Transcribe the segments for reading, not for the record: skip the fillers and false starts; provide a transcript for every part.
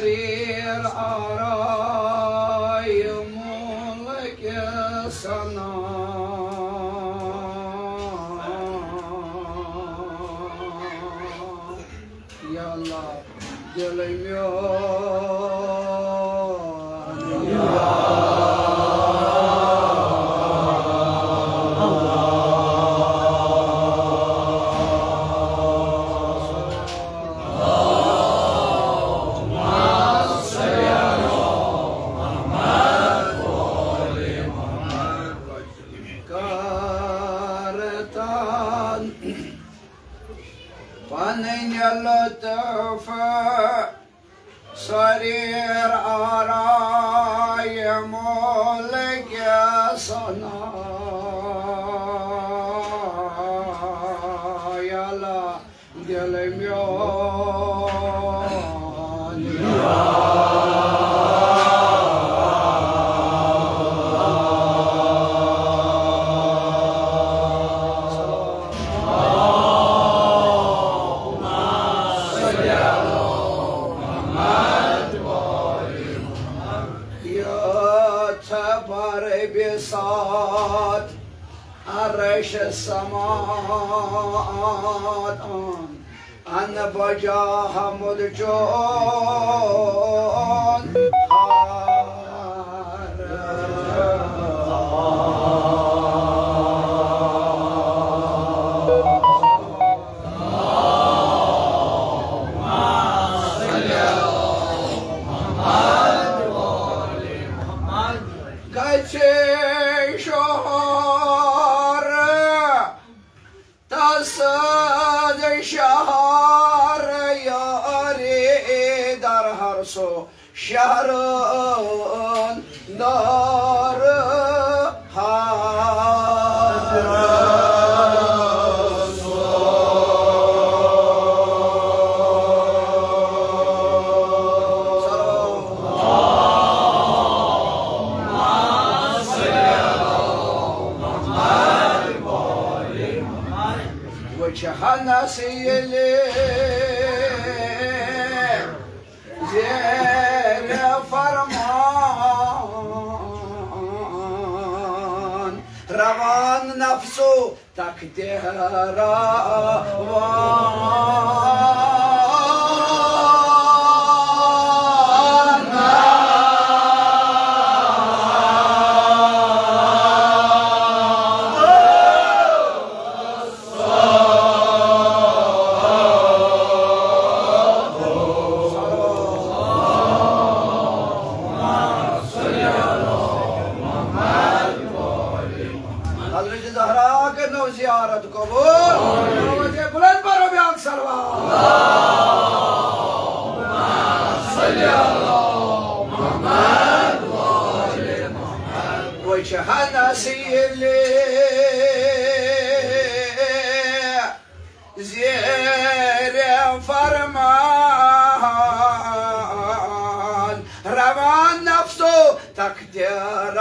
سرير آراي ملك سنا يا الله دلم سرير آراي ملك سنا يا الله دلم بساط عرش السماوات أن بجاه ملجون شهر نار وجهنا سيلي فرمان روان نفسو تقدير زيارة قبول وجه بلند برو بيان سلوات اللهم صل على محمد وآل محمد وجهنا سيلي زير فرمان روان نفسه تقدير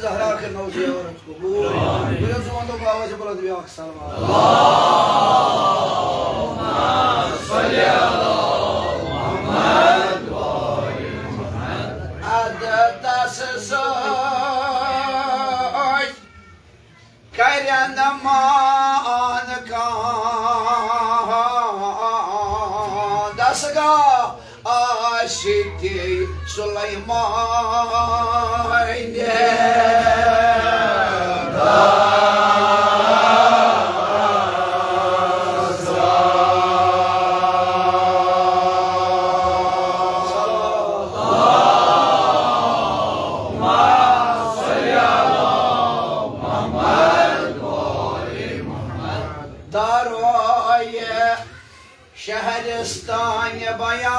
زهراك النوزي ورد قبول ويزوان دباوة بلد بياك سلام اللهم صل على محمد وآل محمد عدد سساي كيران مان كان دسقا عاشقي سليمان شهرستان بيان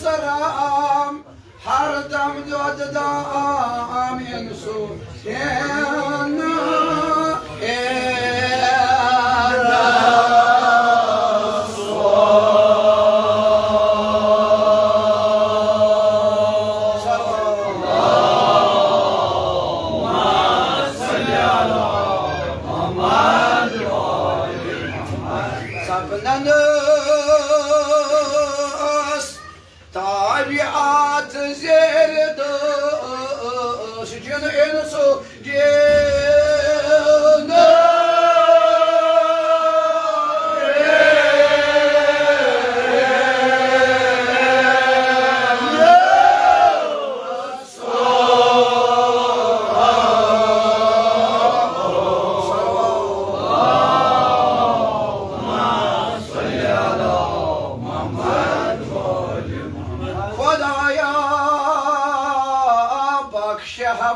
Saram, Hardam Dodam Yensu, Tabiat zerdo, şücün ensu gene.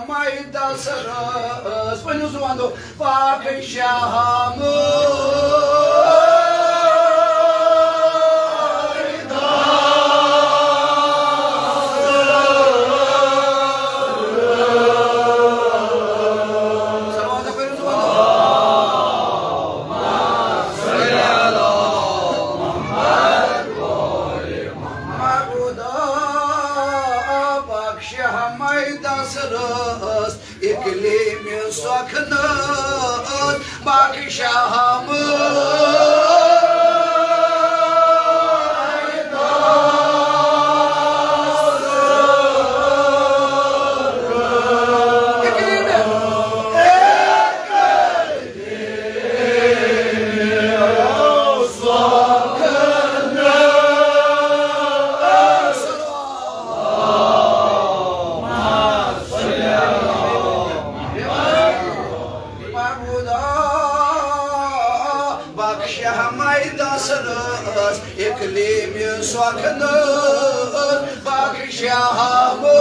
Mayda sarı, spaniu zoando, facă șahamă. İklimin sakınız bakışamı. İklimin sakınız bakışamı.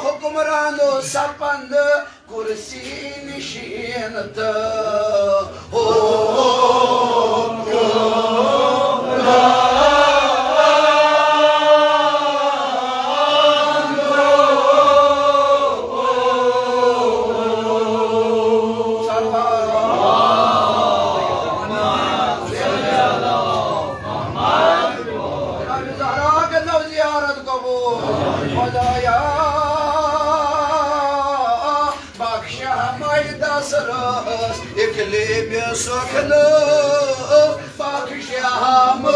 Hukumrano sapandı kursini şiyanatı. İklimin sakınız bakışamı.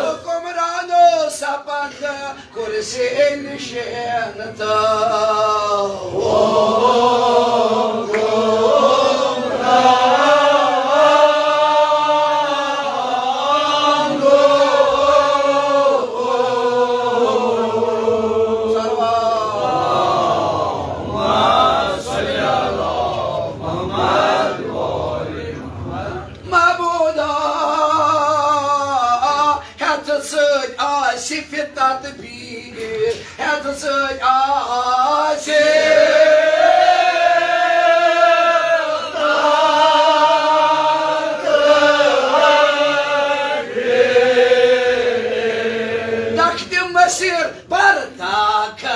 Hukumrano sapandı kursini şiyanatı. Sifitat bir, hertası asi. Takdim mesir bartakaydı.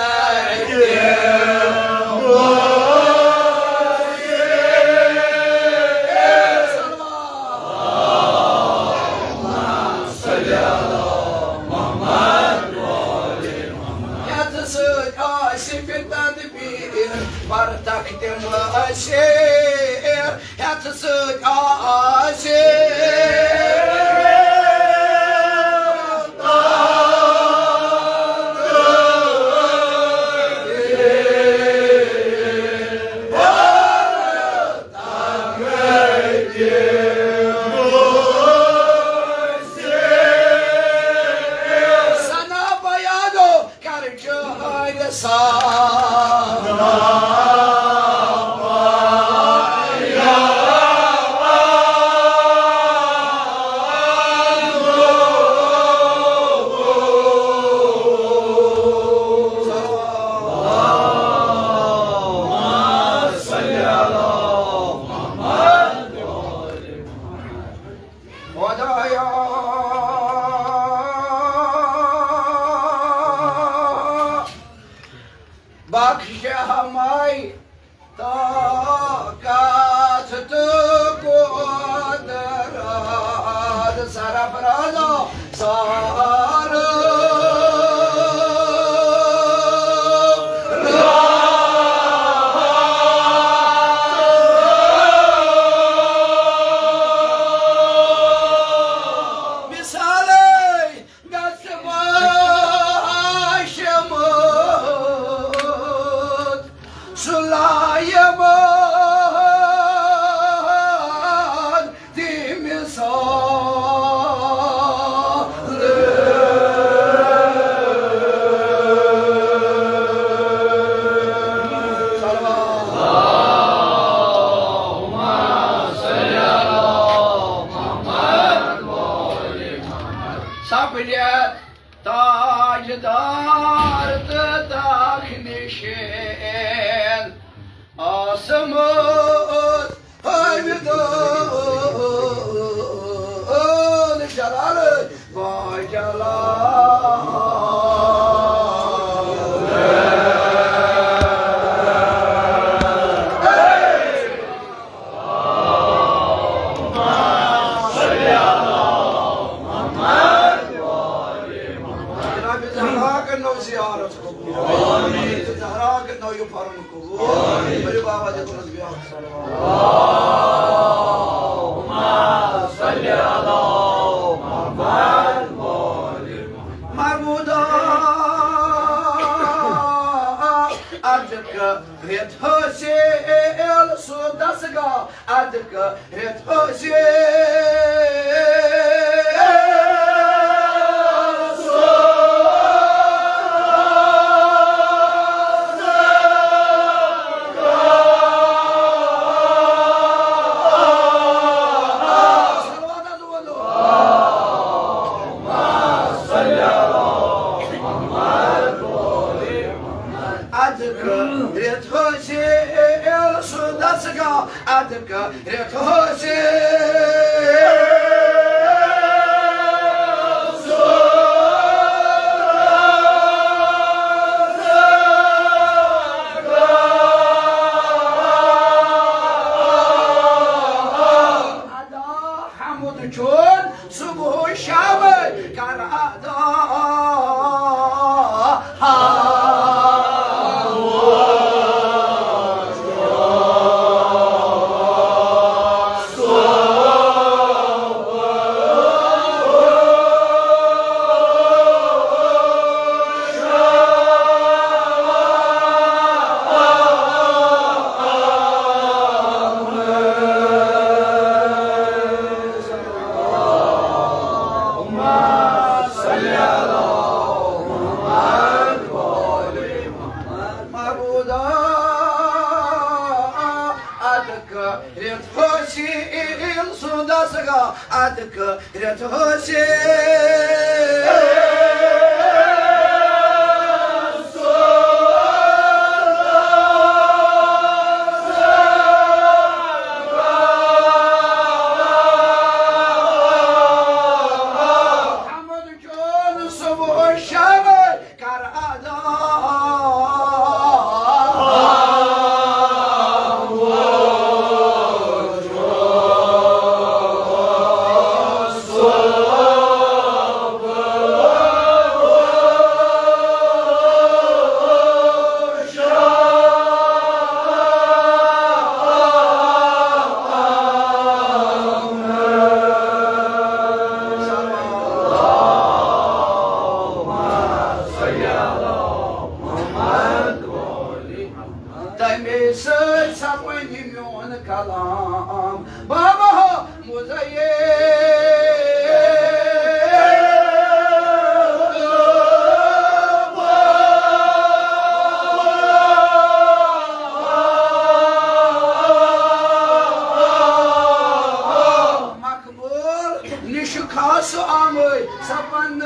खास आमय सपन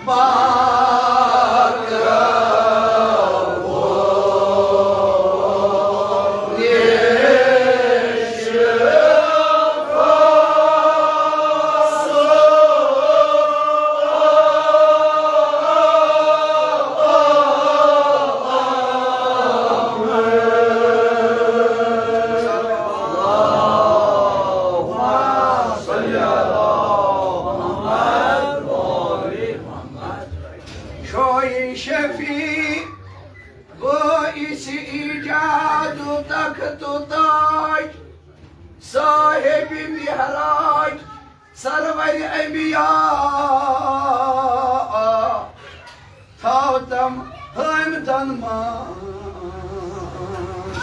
बाग साहेब महराज server अमिया थावतम हमदन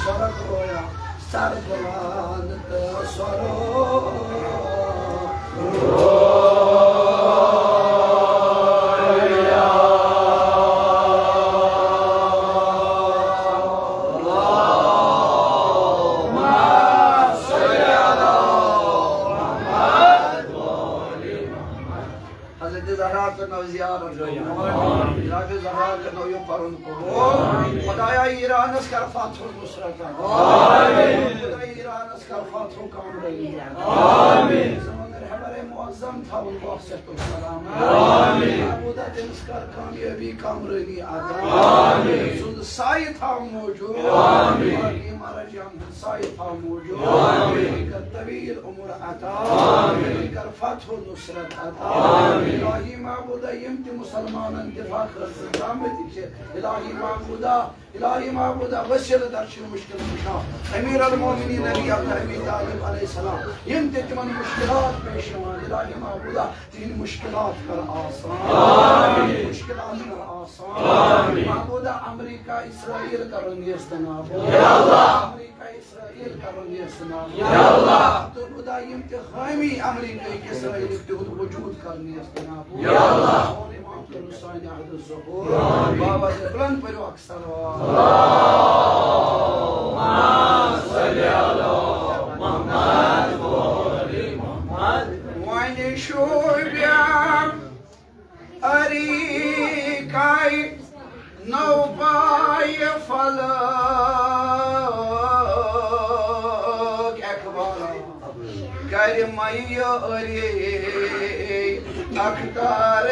सरक रोया सरबलान सरो खुदाया ईरानस कर फातह नुसरत खुदाया ईरानस कर फातह कामयाबी आमीन हमारे मुअज्जम था अल्लाह से तो सलाम आमीन खुदा जिस कर कामयाबी कामयाबी अता आमीन सुन साई था मौजूद आमीन हमारा जाम साई था मौजूद आमीन कर तवील उम्र अता आमीन कर फातह नुसरत अता आमीन इलाही माबूदा यमति मुसलमान दिफा कर जामत इलाही माबूदा वसील दर्शन मुश्किल कुशा अमीर अल-मोमिनीन अली अबी तालिब अलैहि सलाम यमति तमन मुश्किलात पेश इलाही माबूदा तीन मुश्किलात कर आसान आमीन मुश्किलात कर आसान माबूदा अमेरिका इस्राइल करो निस्तनाब या अल्लाह अमेरिका इस्राइल करो निस्तनाब या अल्लाह तो खुदा यमति खामी अमेरिका इस्राइल के वजूद कर निस्तनाब या अल्लाह बाबा बुलंद पढ़ो अक्सर वानी शोब्याम अरिकाई नौपाय फलक अखबार कर मैया अरे अखतार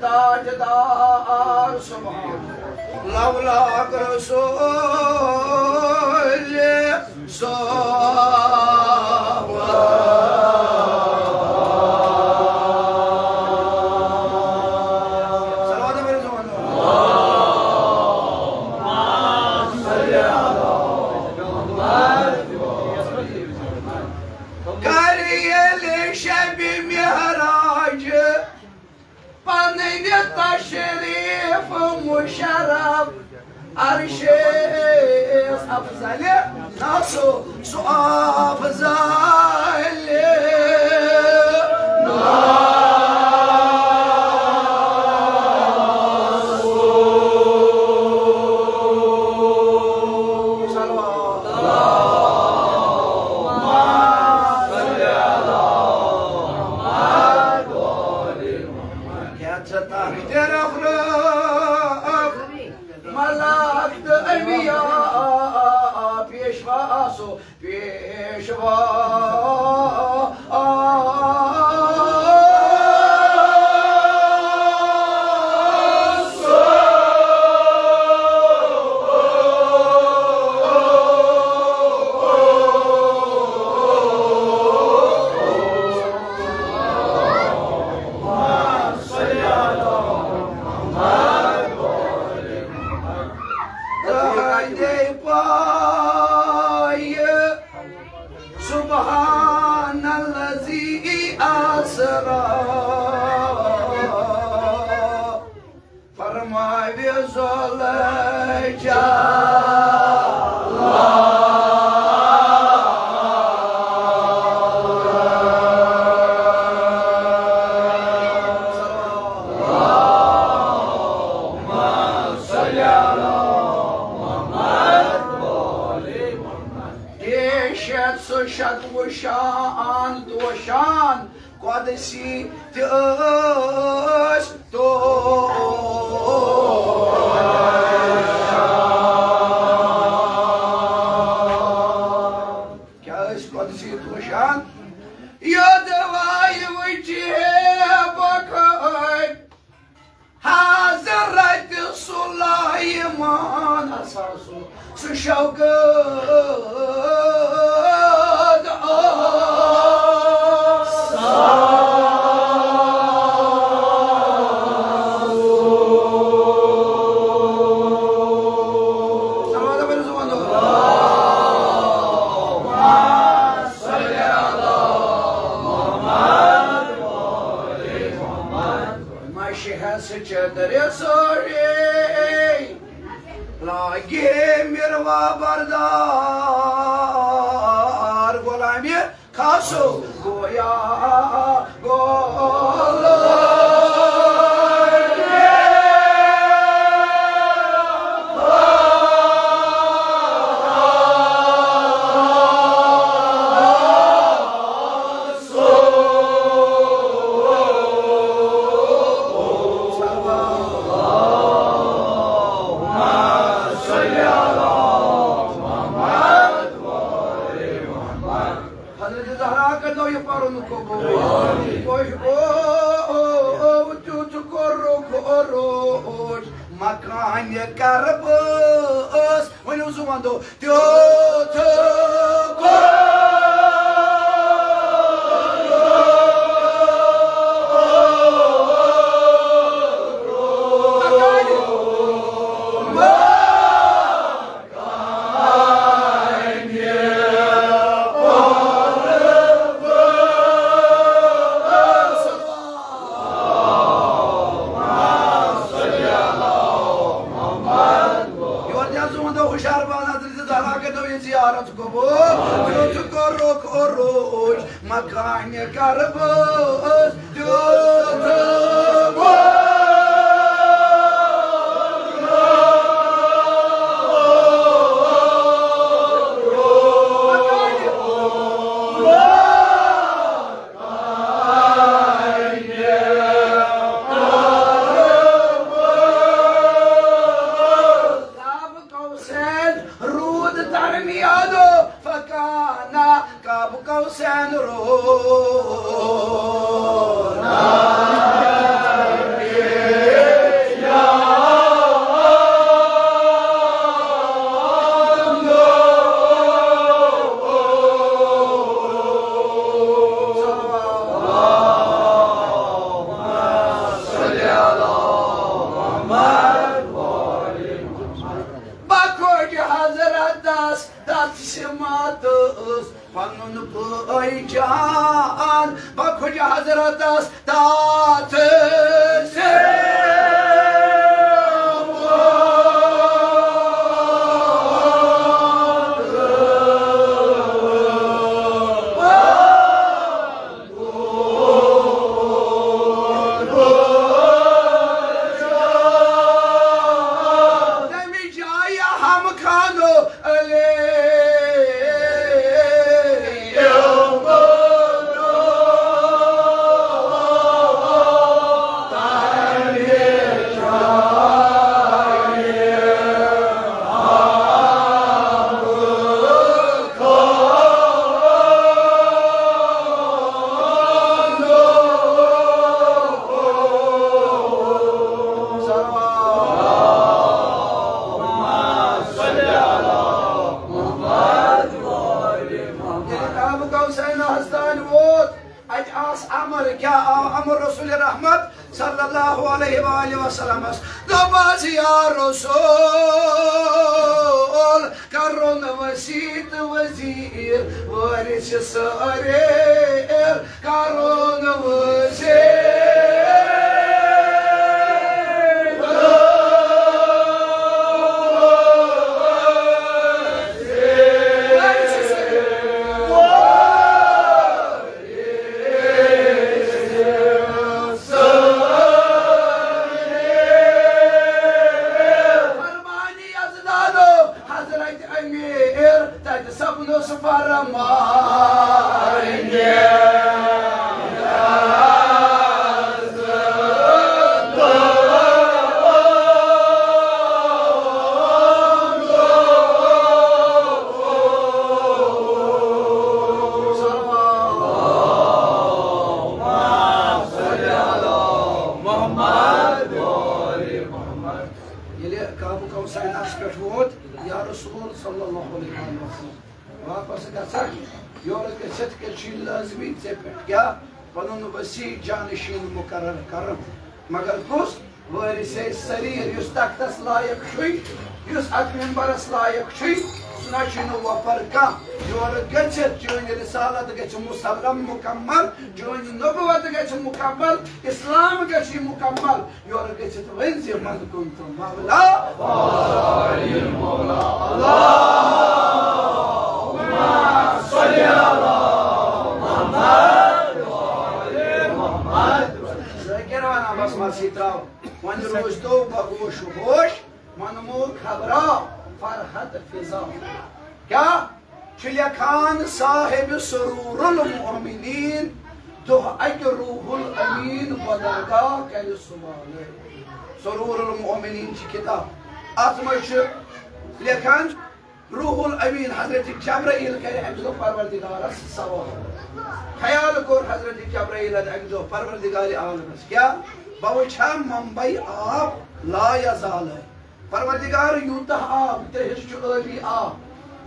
ताजदार सुभान लवला रसूल तशरीफ मुशरफ अरशेस अफजल नासो सो अफजल पेशवा फरमाएंगे वापस गसा योर गसत के शील लाजमी से पेट क्या पनुन वसी जानशीन मुकर्रर करम मगर कुस वरी से सरीर युस तख्तस लायक छुई युस अत मेंबरस लायक छुई सुना छिनु वफर का योर गसत जोन रिसालत गछ मुसल्लम मुकम्मल जोन नबुवत गछ मुकम्मल इस्लाम गछ मुकम्मल योर गसत वंजे मन कुंतु मौला वालिल मौला अल्लाह वन रोज तो बगोश होश मनमो खबरा फरहत फिजा क्या चिलिया खान साहिब सरूरुल मोमिनीन दो अज रूहुल अमीन बदरगा कल सुबह सरूरुल मोमिनीन की किताब अतमश लेखन रूहुल अमीन हजरत जब्राइल करे अजो परवरदिगार सवाल ख्याल कोर हजरत जब्राइल अजो परवरदिगार आलम क्या बवछा मुंबई आब ला यजाल परवरदिगार यूता आब तेज अली आब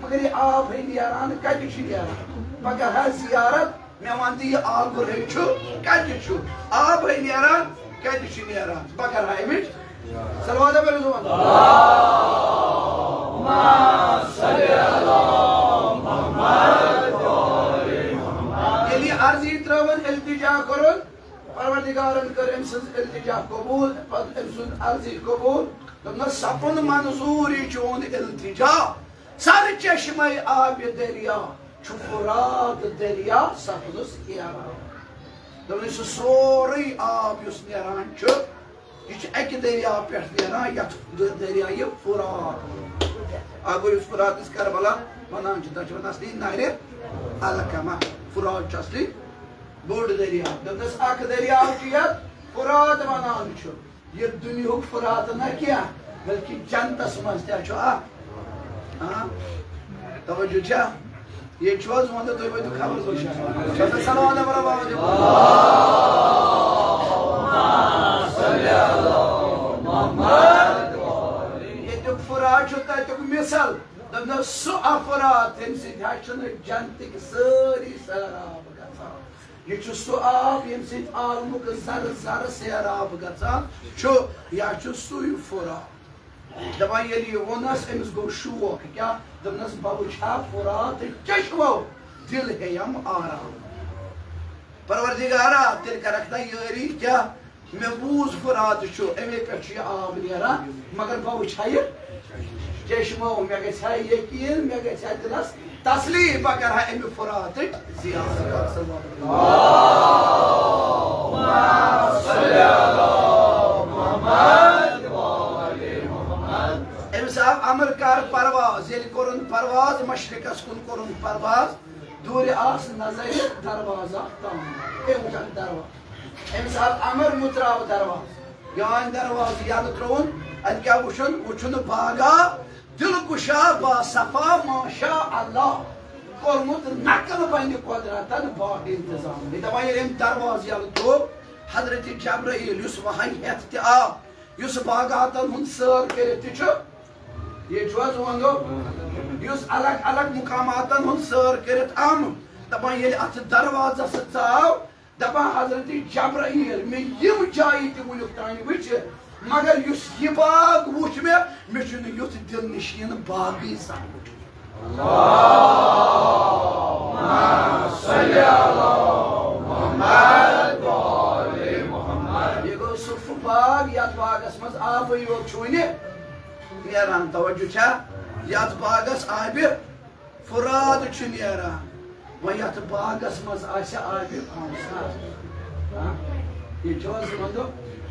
मगर ये आब है नियारान कत नियारान मगर है जियारत मे वंदी आब रे छु कत छु आब है नियारान कत नियारान मगर है मिट सलवात पे जुबान अल्लाहुम्मा सल्ली अला मुहम्मद व आले मुहम्मद यदि अर्जी त्रवन इल्तिजा करन परवरदिगारन कर अमसन इल्तिजा कबूल अमसन अर्जी कबूल तमन सपन मंजूरी चोन इल्तिजा सर चश्मे आब दरिया छुफरात दरिया सपनुस यारा तमन सोरी आब युस नेरान छु यह अक दरिया पे नेरान यथ दरिया ये फुरात आगो युस फुरात इस करबला वनान छु तच वनासली नारे अलकमा फुरात असली बोड दरिया दस अख दरिया चियत फुरात वनान छु ये दुनिया फुरात न क्या बल्कि जन्नतस मज त छु हां तवज्जो छा ये चोज वंद तो बदु खबर गोशा छत सलाम बराबर अल्लाहुम्मा सल्ली अला मुहम्मद ये तो फुरात छु त तो मिसाल दन सु अफरात से हचन जन्नत की सारी सराब गसा ये छु सु आब यम से आलमुक जर जर सराब गसा छु या छु सु फुरात दबा ये वनस अमिस गो शौक क्या दमनस बवछा फुरात चश्मो दिल है यम आराम परवरदिगारा तिल करखता यारी क्या मे बूज फुरात छु एमे पे आब नेरा मगर बवछा ये चश्मो मे गछा यकीन मे गछा दिलस तस्लीम अगर है एमे फुरात जियारत अल्लाहुम्मा सल्ली अला मुहम्मद साहब अमर कर परवाज ये कोरन परवाज मशरिकस कुन कोरन परवाज दूर आस नजर दरवाजा तम ए उठन दरवाजा एम साहब अमर मुतराव दरवाज यान दरवाज याद त्रोन अद क्या वुचन बागा दिल कुशा बा सफा माशा अल्लाह कोरमुत नकल बन कुदरतन बा इंतजाम ये दवाई एम दरवाज याद तो हजरत जब्राइल युस वहाई हेत त आ युस बागातन हुन सर करे तिछ ये चोज वंगो युस अलग अलग मुकामातन हुन सर करत आम दपा ये अत दरवाजा सचाव दपा हजरत जब्राइल में यम जाई त वुलुक तानी वच मगर युस ये बाग वुच में छुन युत दिल निशीन बागी सा अल्लाहुम्मा सल्ली अला मुहम्मद व आले मुहम्मद ये गो सुफ बाग या बागस मज आब यो छुने नेरान तवज्जो छा यत बागस आब फुरात छु नेरान व यत बागस मज आसे आब खामसार ये चोज वंदो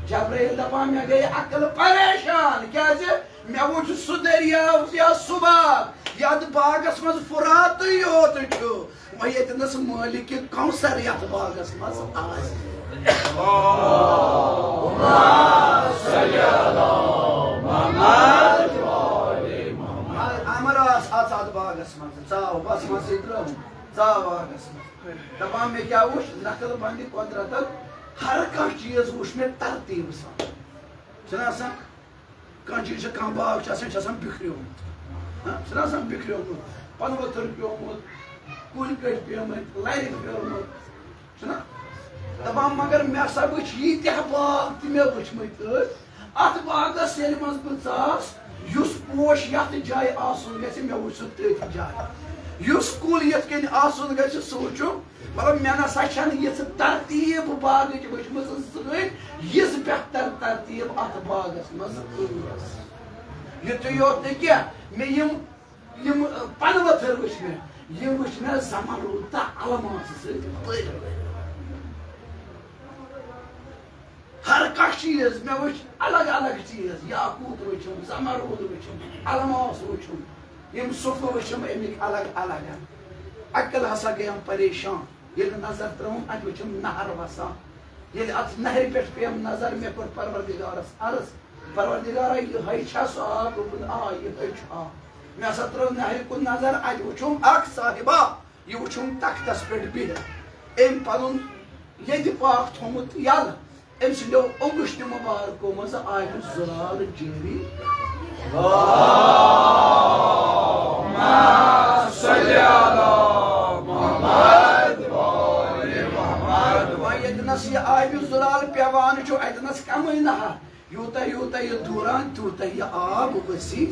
जब्राइल दपा मे गई अकल परेशान क्या जे मे वुच सु दरिया या सुबह यद बागस मज फुरात योत वह मालिक कौसर यथ बागस मज अमर आजाद बागस मज चाव बस मज चाव बागस मज दपान मे क्या वुश नकल बंद कुदरत हर कह चीज वुश मे तरतीब सान कह चीज कह बाग बिखरियोमुत बिखरियोमुत पन वथर प्योमुत कुल कट प्योमुत लर प्योमुत दपान मगर मे सा वुच यीत्या बाग त मे वुचमत अत बागस ये मज बह चास युस पोश यथ जाय आसन गि मे वुच सह तथ जाय युस कुल यथ कन आसन गि सह वुचु मतलब मे ना यह तरतीब बाग वुचम सज बेहतर तरतीब अत बागस मज युत योत क्या मे पन वथर वुच मे जमरूद अलमास हर कह चीज मे वुच अलग अलग चीज याकूत वुचम जमरूद वुचम अलमास वुचम सुफ वुचम अमिक अलग अलग अकल हसा गए परेशान ये नजर त्रुम अत वुचम नहर वसान ये अत नहर पे पेम नजर मे कोर परवरदिगारस अर्ज परवरदिगारा यह सह आब आ यह मे हसा त्रो नहर कुन नजर अत वुचम अख साहिबा यह वुचम तख्तस पे बिहित एम पनुन ये पाक थोमुत यल अम सो अंगुश्त मुबारको मज आय जुलाल जारी यदनस यह आब जुलाल पेवान अदनस कम नहर यूत यूत यह दूरान तूत यह आब वसी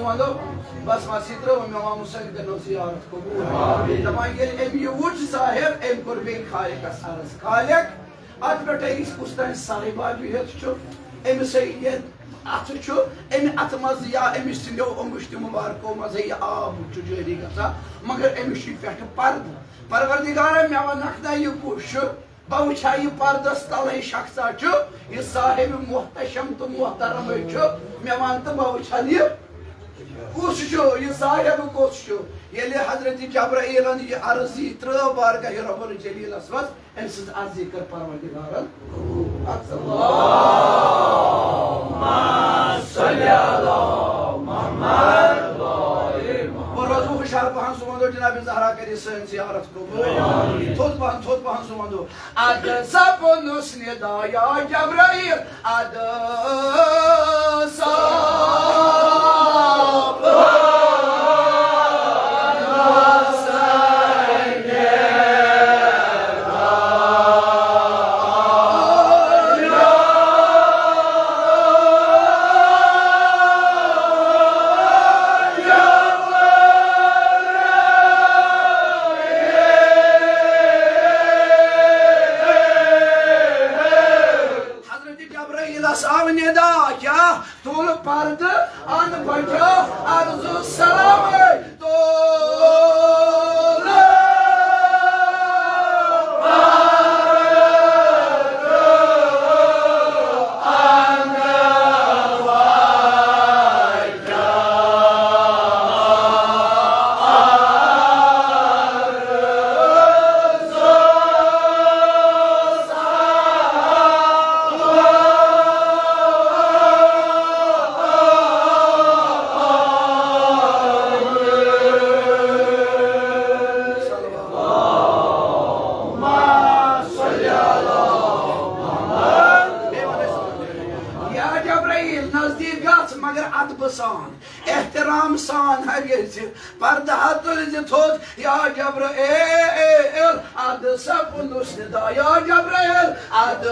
वनो बस मसी त्रो मे मुसद जियारत कबूल दपान ये वुच साहिब अम कोर बे खालिकस अर्ज खालिक अत पे कुछ तान साहिबा बिहत अमिस अत अत मज या अमिस सिंदो अंगुश्त मुबारको मज यह आब जारी गा मगर अमिस पे पर्द परवरदिगार मे वनखना यह कुछ बह वुचा यह पर्दस तल शख्सा यह साहिब मोहतशम तो मोहतरम मे वन तो बह वुचा यह कुछ यह साहिब कुछ ये हजरत जब्राइलन यह अर्जी त्रो बारगाह रब्बुल जलीलस मज अम सज अर्जी कर परवरदिगारन खुशहाल पहन सुमंदो जनाब जहरा करी सन जियारत कबूल थोद पहन सुमंदो अद सपनुस निदाया जब्राइल अद एहतराम सान पर्दा थोद या जब्राइल अद सपनुस निदा या जब्राइल अद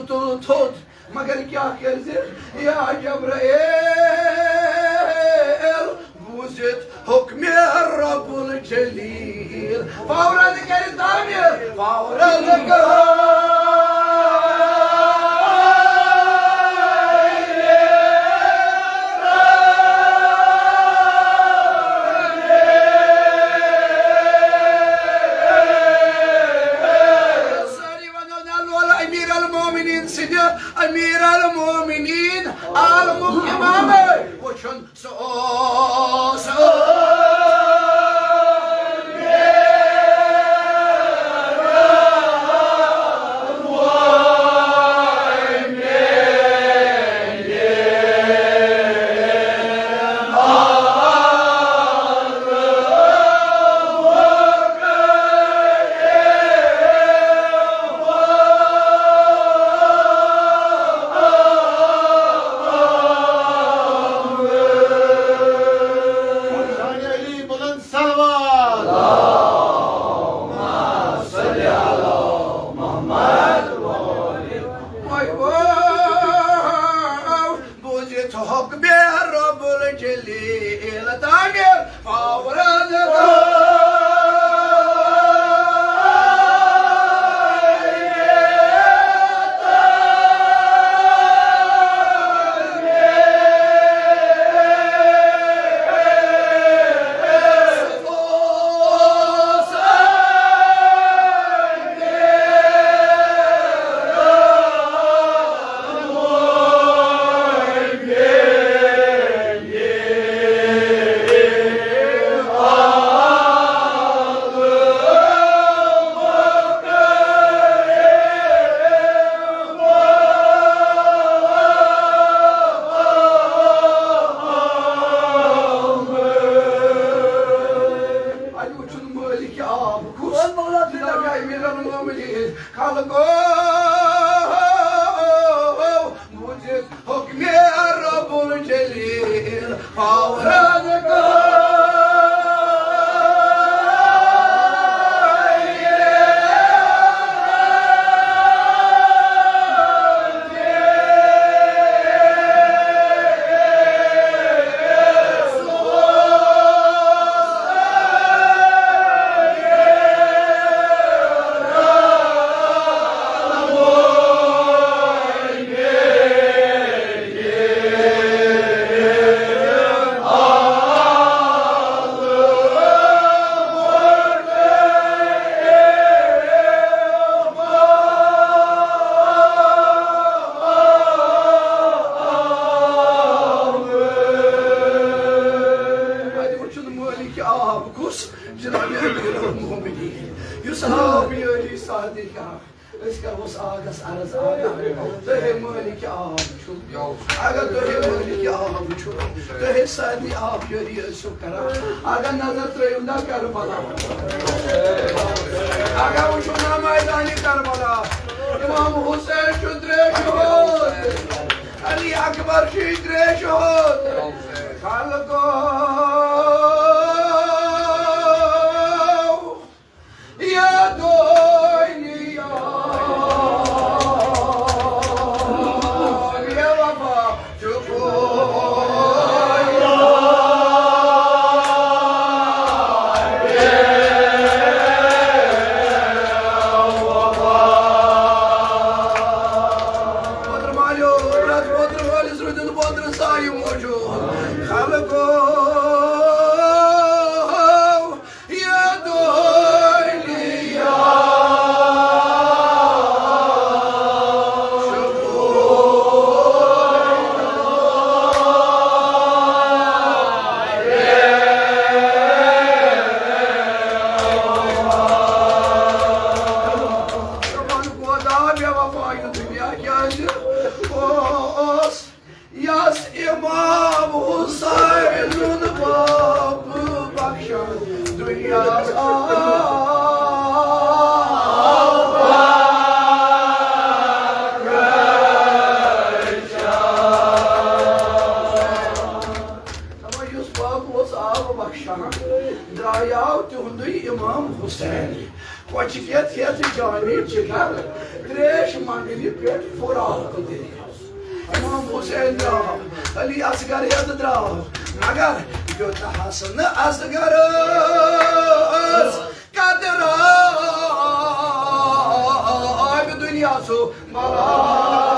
tut मगर क्या कर या जब्राइल बूजित हुक्म रब्बुल जलील फौरन कर तामीर फौरन कर أمير المؤمنين المقيمام وشن आव तुंदु इमाम हुसैन वचकियत हेत जानी जिगर त्रेश मंगली पेट फुराक दिया इमाम हुसैन द्राव अली असगर हेत द्राव मगर जो हसन असगर कदरा दुनिया सो मला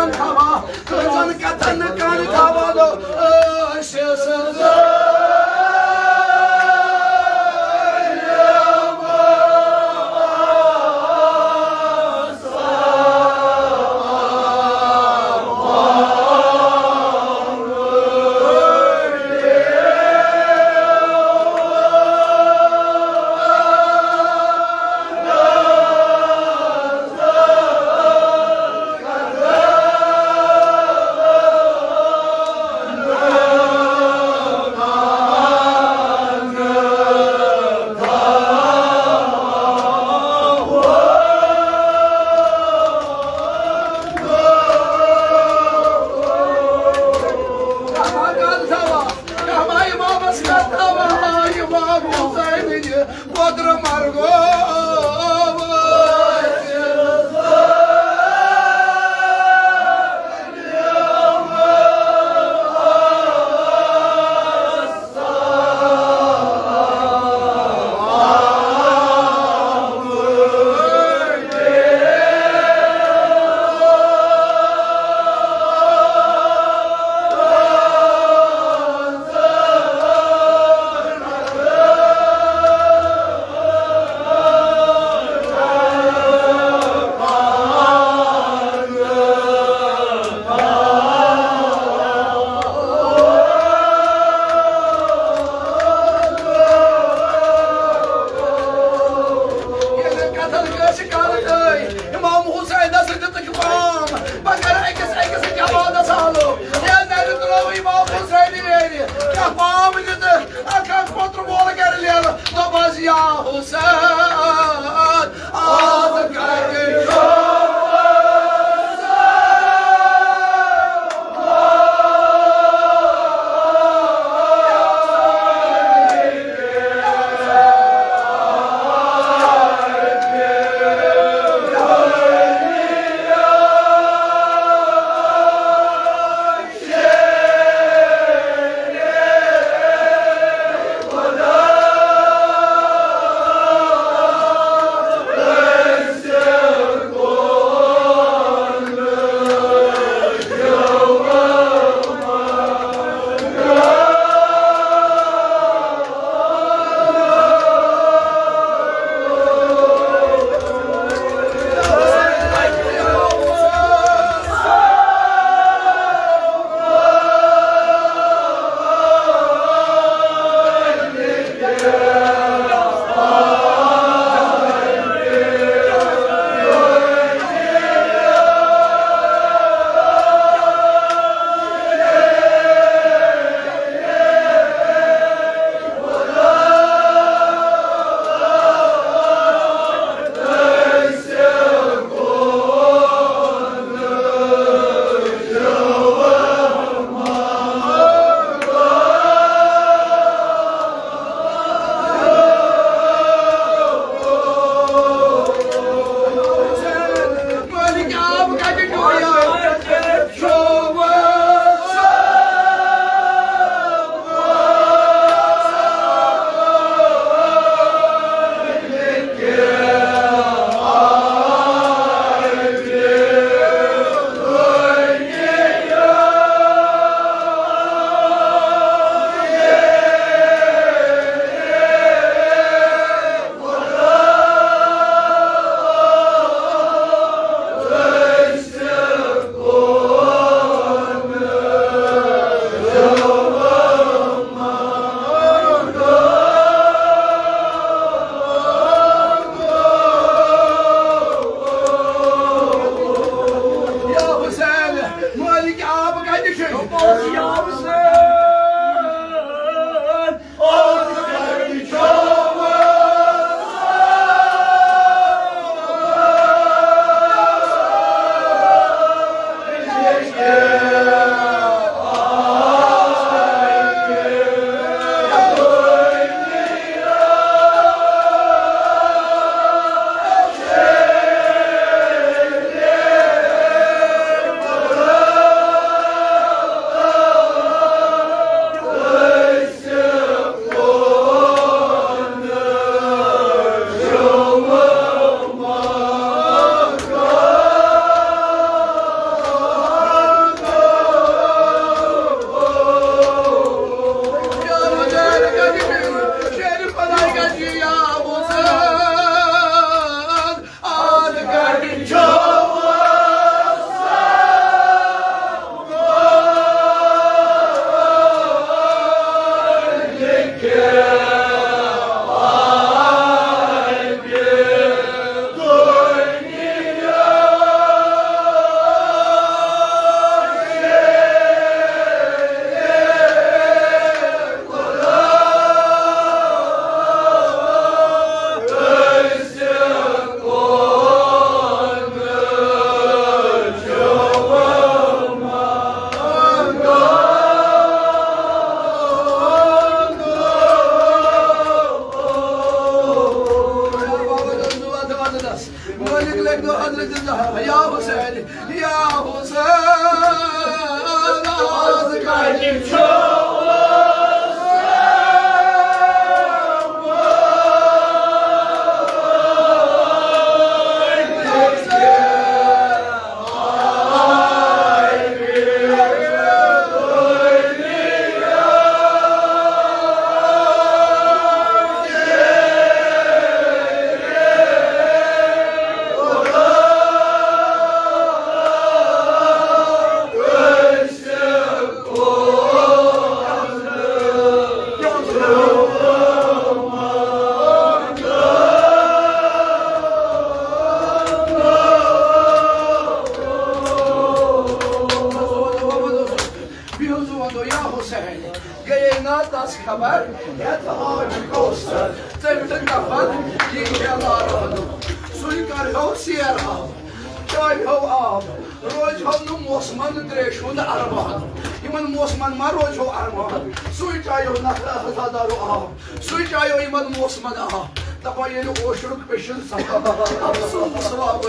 Kan tava, kızın katını kan tavalı, ışısız. Hussein. Gaya na tas khabar ya taaj kausar zevt kafan ye khalar sui kar ho siera Chai ho ab roz ho nu mosman dresh hund arbaad iman mosman ma roz ho arbaad sui chai ho na sadaro ab sui chai ho iman mosman ab tabayenu oşuruk peşin sabah absun sabah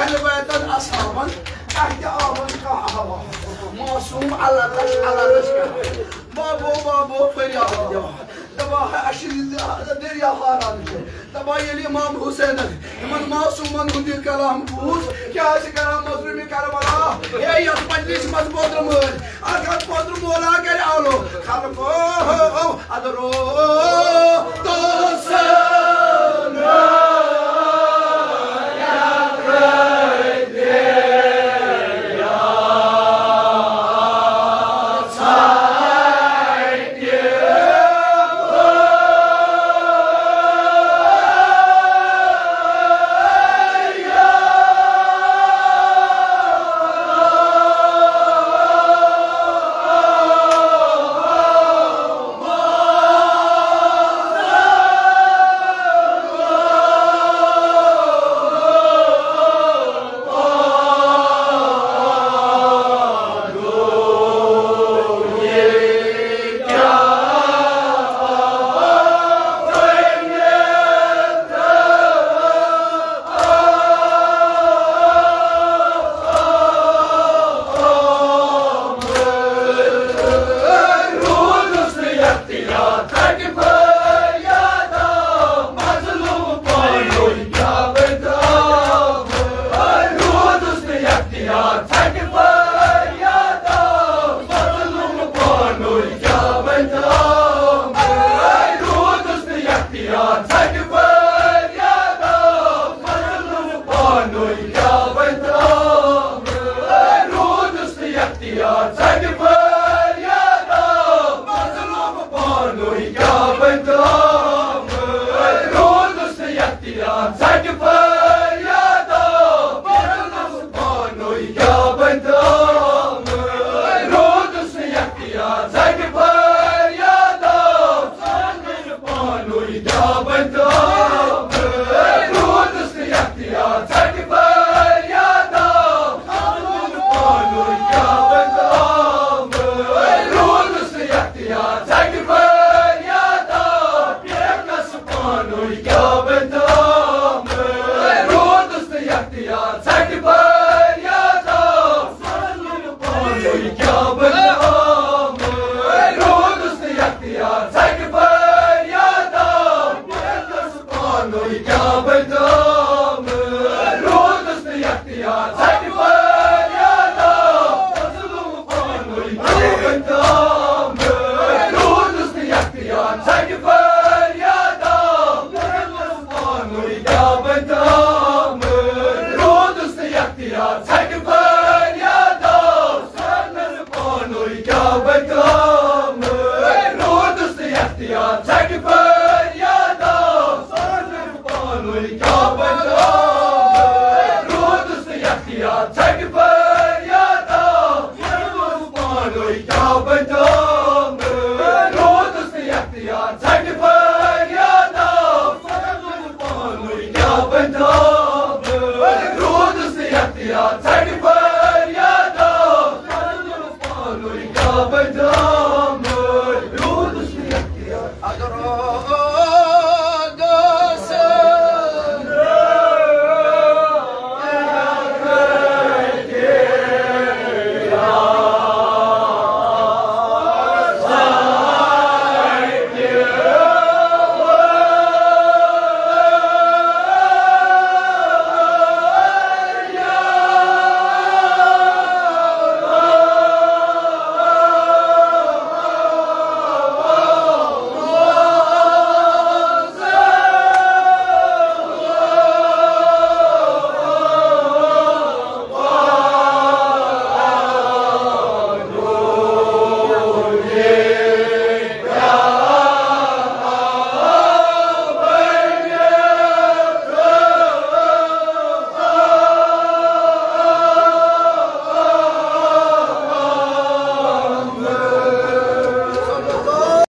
ana baytan ashaban ahdi aban kahava masum ala rashka babo feryad daba aşil derya haran tabayel imam Hüseyin iman masuman hundi kalam buz kya se kalam mazlumi karbala ey yat majlis maz bodrum agat bodrum ola gel alo khalfo adro tosa Sacrifice!